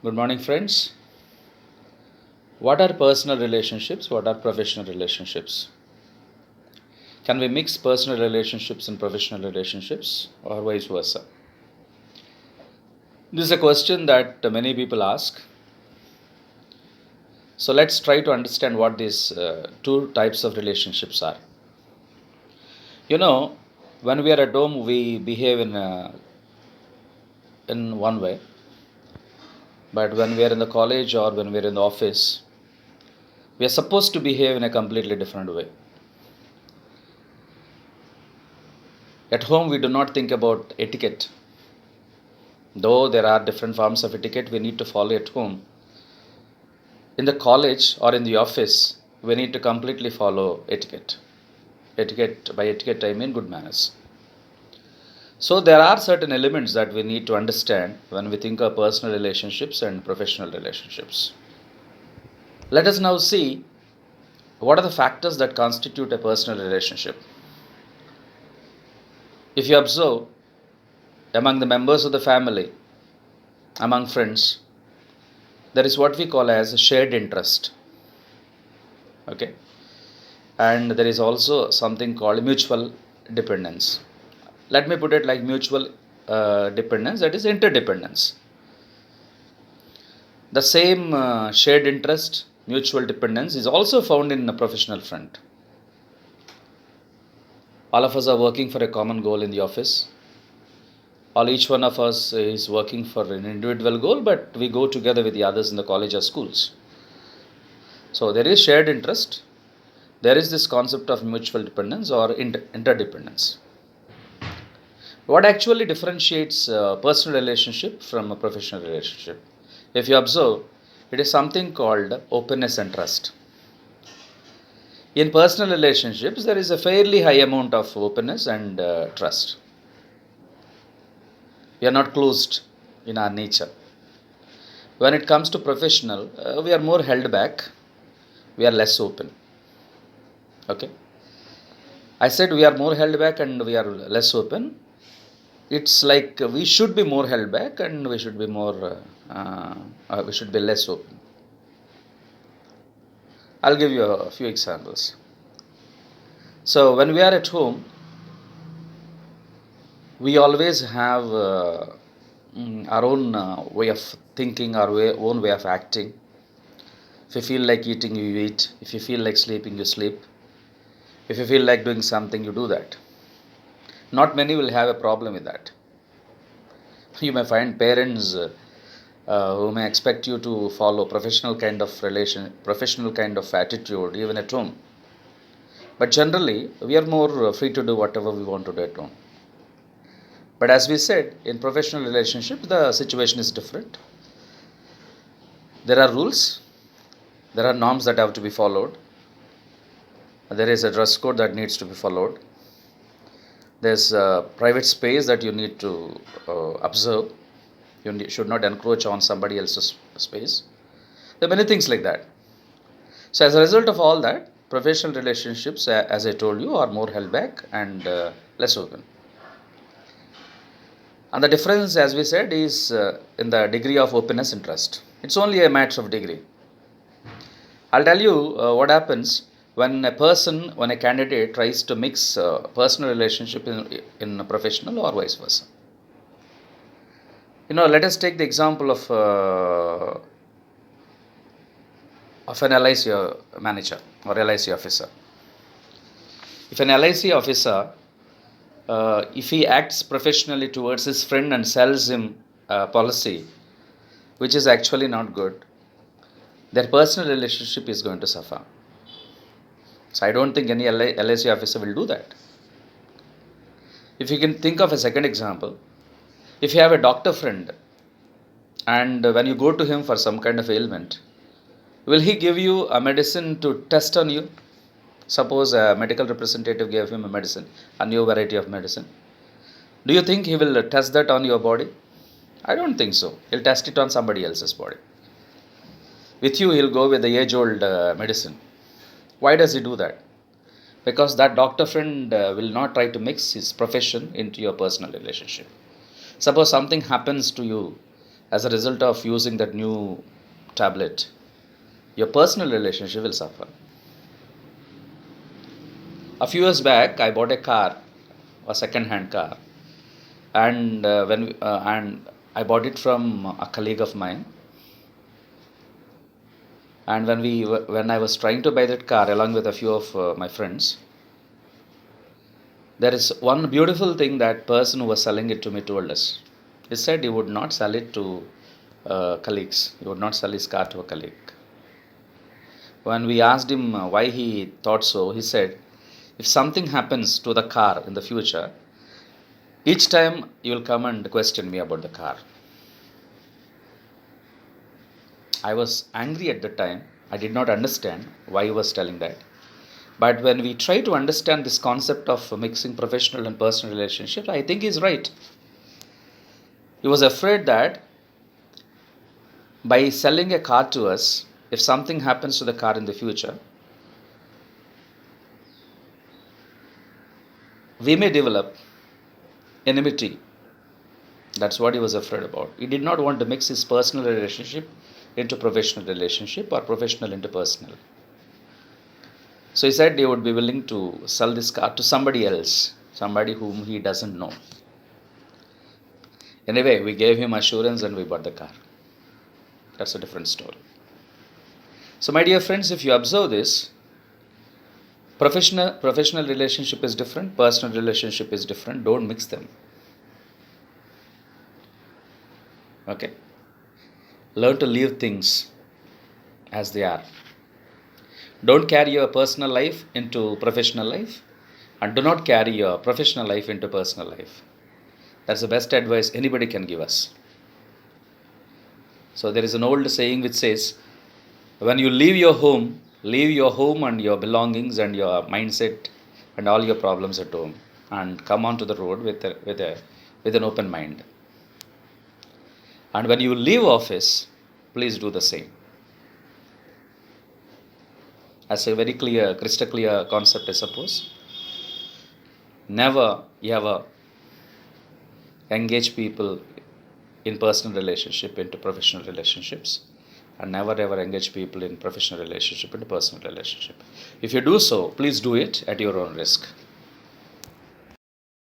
Good morning, friends. What are personal relationships? What are professional relationships? Can we mix personal relationships and professional relationships, or vice versa? This is a question that many people ask. So let's try to understand what these two types of relationships are. You know, when we are at home, we behave in one way, but when we are in the college or when we are in the office, we are supposed to behave in a completely different way. At home, we do not think about etiquette. Though there are different forms of etiquette we need to follow at home, in the college or in the office, we need to completely follow etiquette. Etiquette, by etiquette, I mean good manners. So, there are certain elements that we need to understand when we think of personal relationships and professional relationships. Let us now see what are the factors that constitute a personal relationship. If you observe among the members of the family, among friends, there is what we call as shared interest. Okay, and there is also something called mutual dependence. Let me put it like mutual dependence, that is interdependence. The same shared interest, mutual dependence, is also found in a professional front. All of us are working for a common goal in the office. Each one of us is working for an individual goal, but we go together with the others in the college or schools. So there is shared interest. There is this concept of mutual dependence or interdependence. What actually differentiates a personal relationship from a professional relationship? If you observe, it is something called openness and trust. In personal relationships, there is a fairly high amount of openness and trust. We are not closed in our nature. When it comes to professional, we are more held back. We are less open. Okay. I said we are more held back and we are less open. It's like we should be more held back and we should be we should be less open. I'll give you a few examples. So when we are at home, we always have our own way of thinking, own way of acting. If you feel like eating, you eat. If you feel like sleeping, you sleep. If you feel like doing something, you do that. Not many will have a problem with that. You may find parents who may expect you to follow professional kind of attitude even at home. But generally, we are more free to do whatever we want to do at home. But as we said, in professional relationships, the situation is different. There are rules, there are norms that have to be followed. There is a dress code that needs to be followed. There's a private space that you need to observe. You should not encroach on somebody else's space. There are many things like that. So as a result of all that, professional relationships, as I told you, are more held back and less open. And the difference, as we said, is in the degree of openness and trust. It's only a matter of degree. I'll tell you what happens when a candidate tries to mix personal relationship in a professional or vice versa. Let us take the example of an LIC manager or LIC officer. If an LIC officer, if he acts professionally towards his friend and sells him a policy which is actually not good, their personal relationship is going to suffer. So I don't think any LIC officer will do that. If you can think of a second example, if you have a doctor friend and when you go to him for some kind of ailment, will he give you a medicine to test on you? Suppose a medical representative gave him a medicine, a new variety of medicine. Do you think he will test that on your body? I don't think so. He'll test it on somebody else's body. With you, he'll go with the age-old medicine. Why does he do that? Because that doctor friend will not try to mix his profession into your personal relationship. Suppose something happens to you as a result of using that new tablet, your personal relationship will suffer. A few years back, I bought a car, a second-hand car, and I bought it from a colleague of mine. And when I was trying to buy that car along with a few of my friends, there is one beautiful thing that person who was selling it to me told us. He said he would not sell it to colleagues. He would not sell his car to a colleague. When we asked him why he thought so, he said, if something happens to the car in the future, each time you will come and question me about the car. I was angry at the time. I did not understand why he was telling that. But when we try to understand this concept of mixing professional and personal relationships, I think he's right. He was afraid that by selling a car to us, if something happens to the car in the future, we may develop enmity. That's what he was afraid about. He did not want to mix his personal relationship into professional relationship or professional into personal. So he said he would be willing to sell this car to somebody else, somebody whom he doesn't know. Anyway, we gave him assurance and we bought the car. That's a different story. So my dear friends, if you observe this, professional relationship is different, personal relationship is different. Don't mix them. Okay? Learn to leave things as they are. Don't carry your personal life into professional life, and do not carry your professional life into personal life. That's the best advice anybody can give us. So there is an old saying which says, when you leave your home and your belongings and your mindset and all your problems at home, and come onto the road with an open mind. And when you leave office, please do the same. As a very clear, crystal clear concept, I suppose. Never ever engage people in personal relationship into professional relationships, and never ever engage people in professional relationship into personal relationship. If you do so, please do it at your own risk.